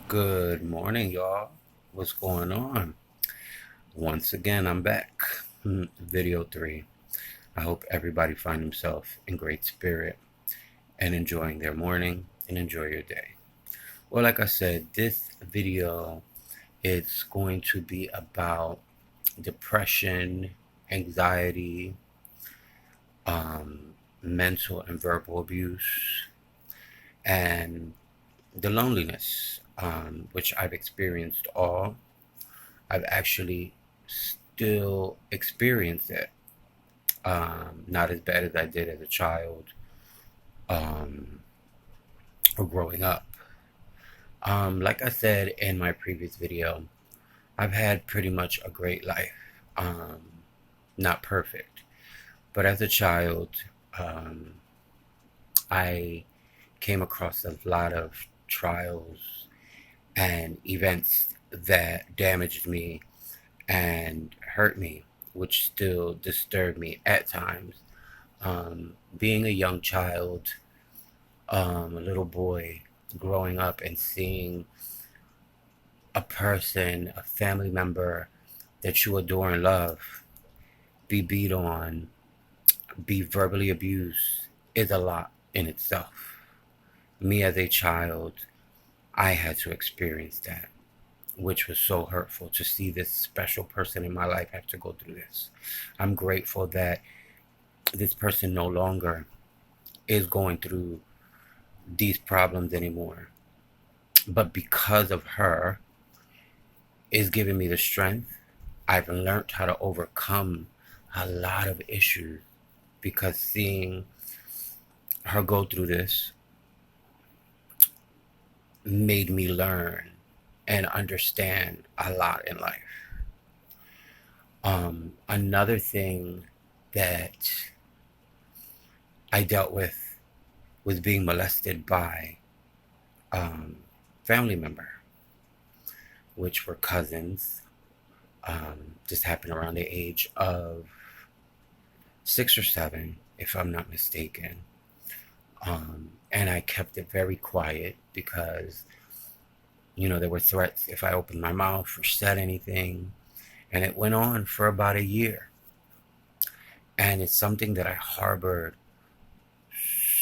Good morning, y'all. What's going on? Once again, I'm back. Video 3. I hope everybody find himself in great spirit and enjoying their morning and enjoy your day. Well, like I said, this video is going to be about depression, anxiety, mental and verbal abuse, and the loneliness, which I've experienced all. I've actually still experienced it. Not as bad as I did as a child um, or growing up. Like I said in my previous video, I've had pretty much a great life. Um, Not perfect, but as a child, um, I came across a lot of trials and events that damaged me and hurt me, which still disturb me at times. Being a young child, a little boy, growing up and seeing a person, a family member that you adore and love, be beat on, be verbally abused is a lot in itself. Me as a child, I had to experience that, which was so hurtful to see this special person in my life have to go through this. I'm grateful that this person no longer is going through these problems anymore. But because of her, is giving me the strength. I've learned how to overcome a lot of issues because seeing her go through this made me learn and understand a lot in life. Another thing that I dealt with was being molested by family member, which were cousins. This happened around the age of 6 or 7, if I'm not mistaken. And I kept it very quiet because, there were threats if I opened my mouth or said anything. And it went on for about a year. And it's something that I harbored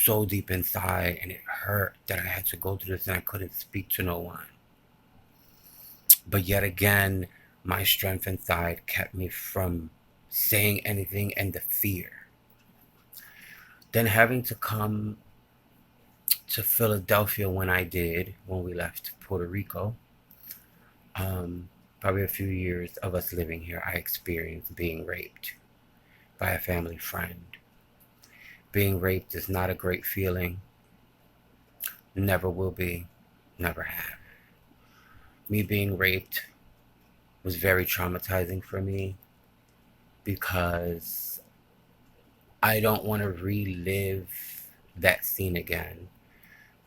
so deep inside, and it hurt that I had to go through this and I couldn't speak to no one. But yet again, my strength inside kept me from saying anything, and the fear. Then having to come to Philadelphia when we left Puerto Rico, probably a few years of us living here, I experienced being raped by a family friend. Being raped is not a great feeling. Never will be. Never have. Me being raped was very traumatizing for me because I don't want to relive that scene again.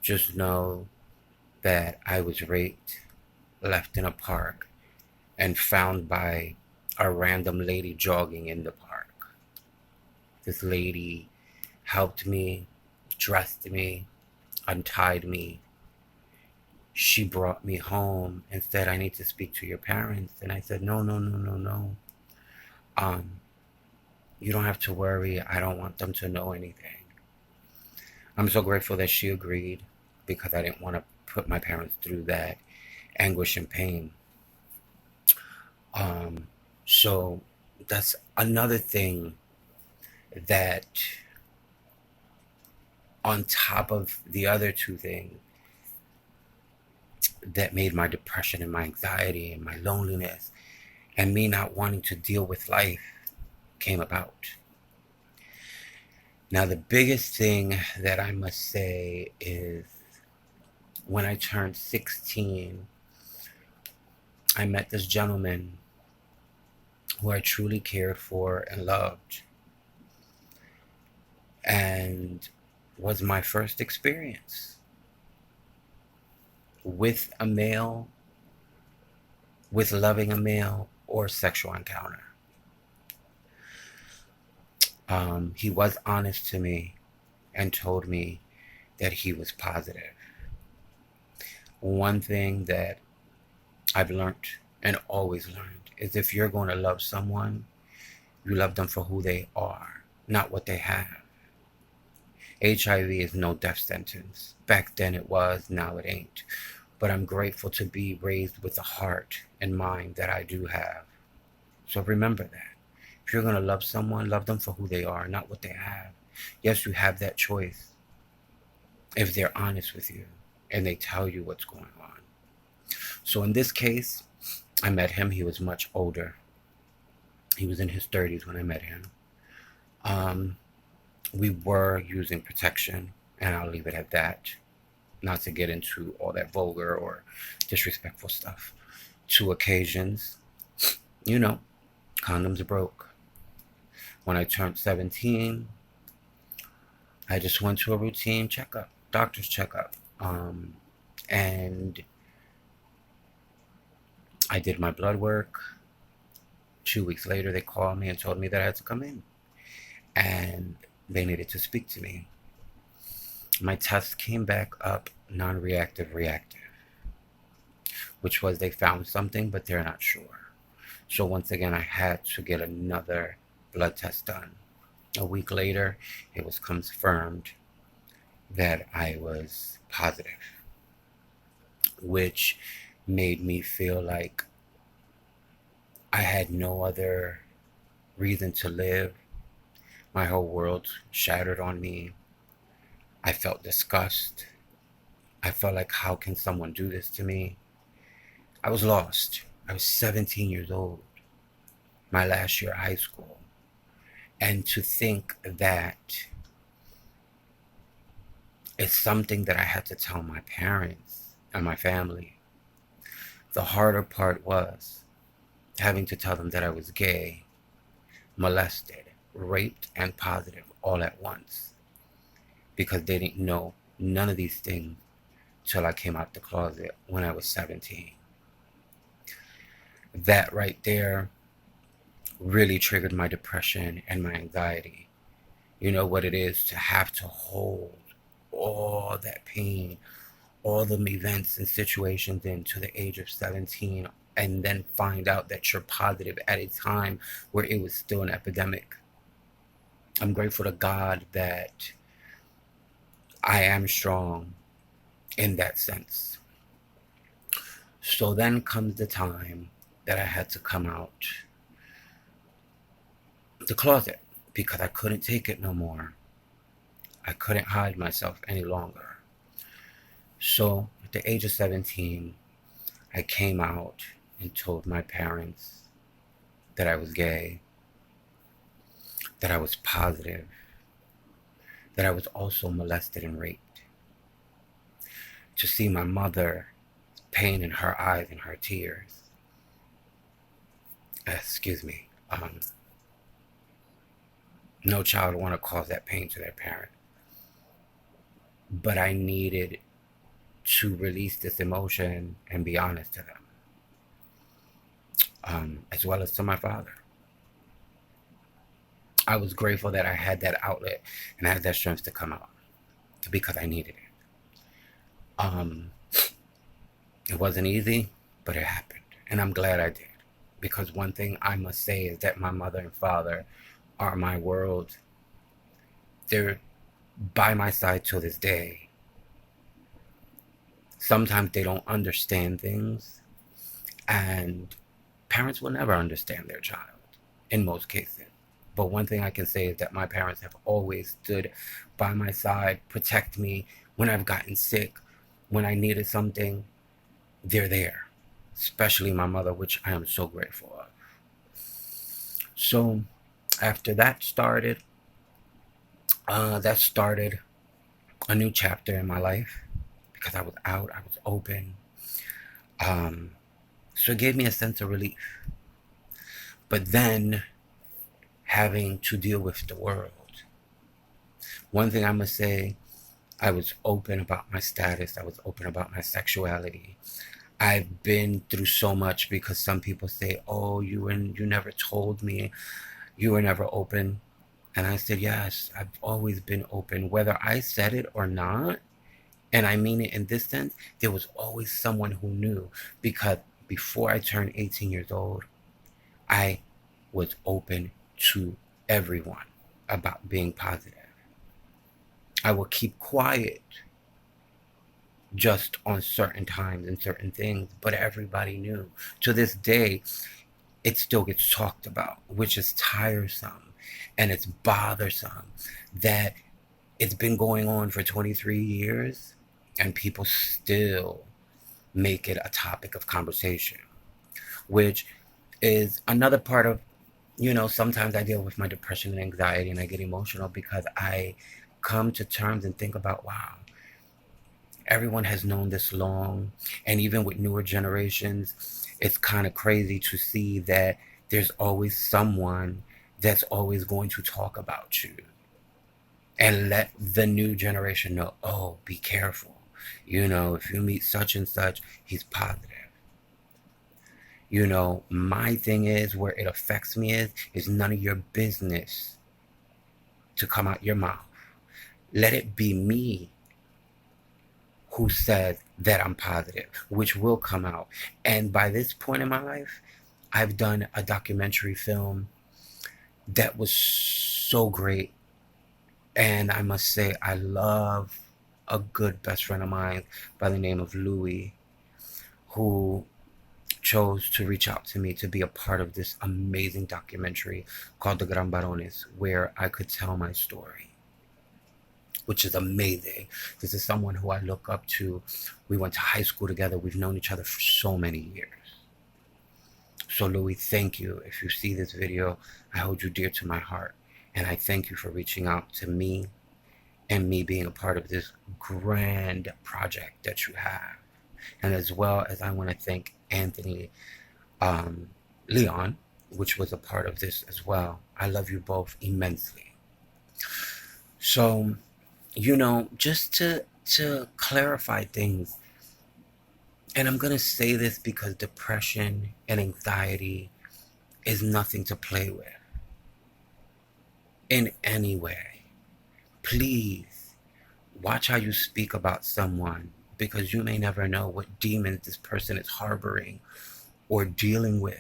Just know that I was raped, left in a park, and found by a random lady jogging in the park. This lady helped me, dressed me, untied me. She brought me home and said, "I need to speak to your parents." And I said, "No, no, no, no, no. Um, you don't have to worry. I don't want them to know anything." I'm so grateful that she agreed because I didn't want to put my parents through that anguish and pain. Um, so that's another thing that, on top of the other two things, that made my depression and my anxiety and my loneliness and me not wanting to deal with life came about. Now, the biggest thing that I must say is when I turned 16, I met this gentleman who I truly cared for and loved, and was my first experience with a male, with loving a male, or sexual encounter. He was honest to me and told me that he was positive. One thing that I've learned and always learned is if you're going to love someone, you love them for who they are, not what they have. HIV is no death sentence. Back then it was, now it ain't. But I'm grateful to be raised with the heart and mind that I do have. So remember that. If you're going to love someone, love them for who they are, not what they have. Yes, you have that choice if they're honest with you and they tell you what's going on. So in this case, I met him. He was much older. He was in his 30s when I met him. We were using protection, and I'll leave it at that. Not to get into all that vulgar or disrespectful stuff. 2 occasions, condoms broke. When I turned 17, I just went to a routine checkup, doctor's checkup. And I did my blood work. 2 weeks later, they called me and told me that I had to come in. And they needed to speak to me. My test came back up non-reactive reactive, which was they found something, but they're not sure. So once again, I had to get another blood test done. A week later, it was confirmed that I was positive, which made me feel like I had no other reason to live. My whole world shattered on me. I felt disgust. I felt like, how can someone do this to me? I was lost. I was 17 years old, my last year of high school. And to think that it's something that I had to tell my parents and my family. The harder part was having to tell them that I was gay, molested, raped, and positive all at once, because they didn't know none of these things till I came out the closet when I was 17. That right there really triggered my depression and my anxiety. You know what it is to have to hold all that pain, all the events and situations into the age of 17, and then find out that you're positive at a time where it was still an epidemic. I'm grateful to God that I am strong in that sense. So then comes the time that I had to come out the closet because I couldn't take it no more. I couldn't hide myself any longer. So at the age of 17, I came out and told my parents that I was gay, that I was positive, that I was also molested and raped. To see my mother, pain in her eyes and her tears. No child would want to cause that pain to their parent. But I needed to release this emotion and be honest to them, as well as to my father. I was grateful that I had that outlet and I had that strength to come out because I needed it. It wasn't easy, but it happened. And I'm glad I did. Because one thing I must say is that my mother and father are my world. They're by my side to this day. Sometimes they don't understand things, and parents will never understand their child in most cases. But one thing I can say is that my parents have always stood by my side, protect me when I've gotten sick, when I needed something. They're there, especially my mother, which I am so grateful of. So after that started a new chapter in my life because I was out, I was open. So it gave me a sense of relief. But then having to deal with the world. One thing I must say, I was open about my status. I was open about my sexuality. I've been through so much because some people say, oh, you never told me. You were never open. And I said, yes, I've always been open. Whether I said it or not, And I mean it in this sense, there was always someone who knew, because before I turned 18 years old, I was open to everyone about being positive. I would keep quiet just on certain times and certain things, but everybody knew. To this day, it still gets talked about, which is tiresome and it's bothersome that it's been going on for 23 years and people still make it a topic of conversation, which is another part of, sometimes I deal with my depression and anxiety and I get emotional because I come to terms and think about, wow, everyone has known this long. And even with newer generations, it's kind of crazy to see that there's always someone that's always going to talk about you and let the new generation know, oh, be careful. If you meet such and such, he's positive. My thing is, where it affects me is none of your business to come out your mouth. Let it be me who says that I'm positive, which will come out. And by this point in my life, I've done a documentary film that was so great. And I must say, I love a good best friend of mine by the name of Louis, who chose to reach out to me to be a part of this amazing documentary called The Gran Barones, where I could tell my story, which is amazing. This is someone who I look up to. We went to high school together. We've known each other for so many years. So Louis, thank you. If you see this video, I hold you dear to my heart. And I thank you for reaching out to me and me being a part of this grand project that you have. And as well as I want to thank Anthony Leon, which was a part of this as well. I love you both immensely. So, just to clarify things, and I'm going to say this because depression and anxiety is nothing to play with in any way. Please watch how you speak about someone, because you may never know what demons this person is harboring or dealing with.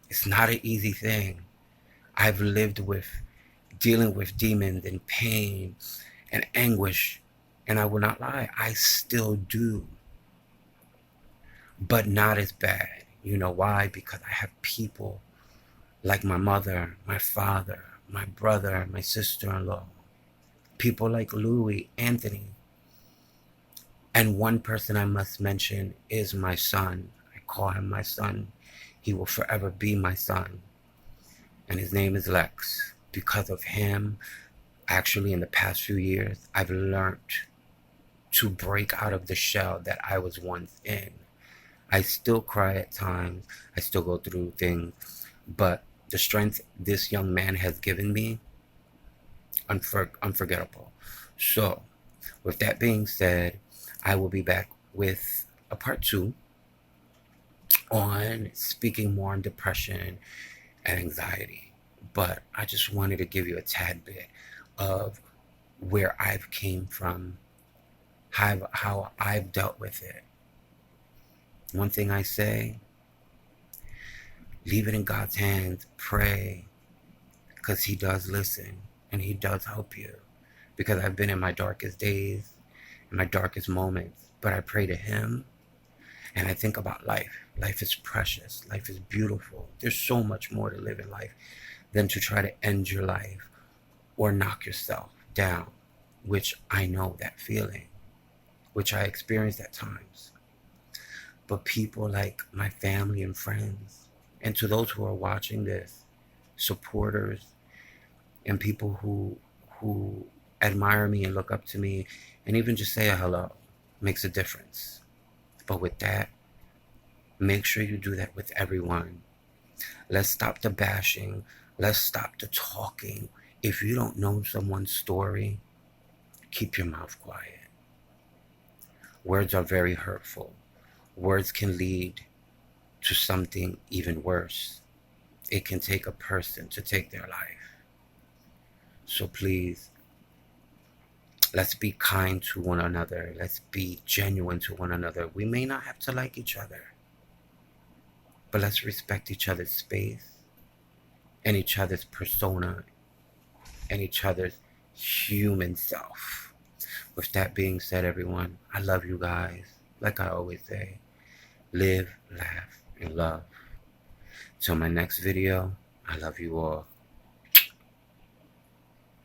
It's not an easy thing. I've lived with dealing with demons and pain and anguish, and I will not lie, I still do. But not as bad. You know why? Because I have people like my mother, my father, my brother, my sister-in-law, people like Louis, Anthony. And one person I must mention is my son. I call him my son. He will forever be my son. And his name is Lex. Because of him, actually in the past few years, I've learned to break out of the shell that I was once in. I still cry at times. I still go through things. But the strength this young man has given me, unforgettable. So, with that being said, I will be back with a part 2 on speaking more on depression and anxiety. But I just wanted to give you a tad bit of where I've came from, how I've dealt with it. One thing I say, leave it in God's hands, pray, because he does listen and he does help you. Because I've been in my darkest days, in my darkest moments, but I pray to him and I think about life. Life is precious. Life is beautiful. There's so much more to live in life than to try to end your life or knock yourself down, which I know that feeling, which I experienced at times. But people like my family and friends, and to those who are watching this, supporters and people who admire me and look up to me and even just say a hello makes a difference. But with that, make sure you do that with everyone. Let's stop the bashing. Let's stop the talking. If you don't know someone's story, keep your mouth quiet. Words are very hurtful. Words can lead to something even worse. It can take a person to take their life. So please, Let's be kind to one another. Let's be genuine to one another. We may not have to like each other, but let's respect each other's space and each other's persona and each other's human self. With that being said, everyone, I love you guys. Like I always say, live, laugh, and love. Till my next video, I love you all.